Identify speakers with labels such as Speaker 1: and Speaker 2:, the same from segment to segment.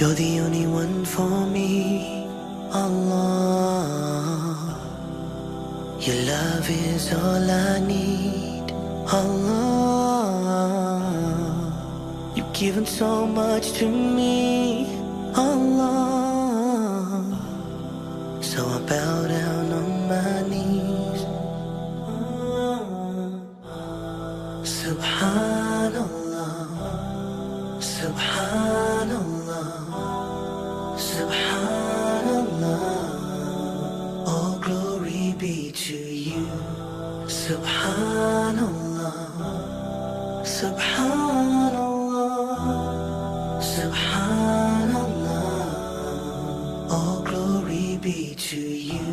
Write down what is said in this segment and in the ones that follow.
Speaker 1: You're the only one for me, Allah. Your love is all I need, Allah. You've given so much to me, Allah. So I bow down on my knees. Subhanallah, Subhanallah, Subhanallah. All glory be to you. Subhanallah, Subhanallah, Subhanallah. All glory be to you.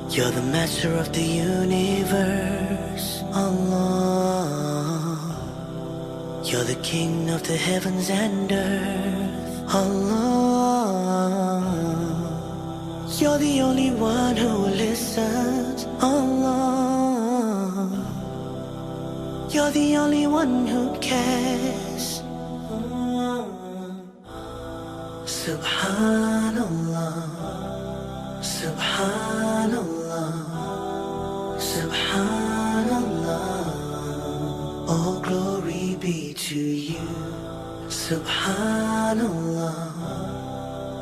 Speaker 1: You're the master of the universe, Allah. You're the king of the heavens and earth, Allah. You're the only one who listens, Allah. You're the only one who cares. Subhanallah, Subhanallah, Subhanallah. All glory be to you. Subhanallah,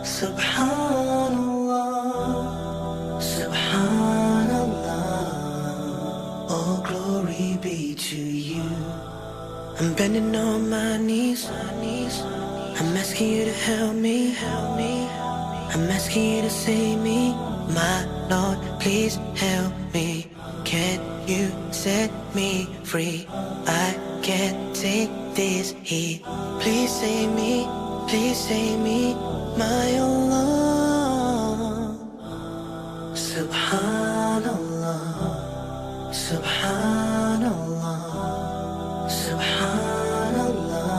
Speaker 1: Subhanallah, Subhanallah. All glory be to you. I'm bending on my knees. I'm asking you to help me. I'm asking you to save me. My Lord, please help me. Can you set me free? I can't take this heat. Please save me, my Allah. Subhanallah, Subhanallah, Subhanallah.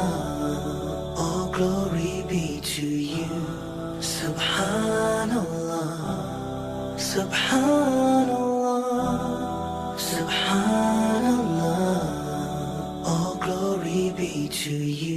Speaker 1: All glory be to you. Subhanallah, Subhanallah, Subhanallah. All glory be to you.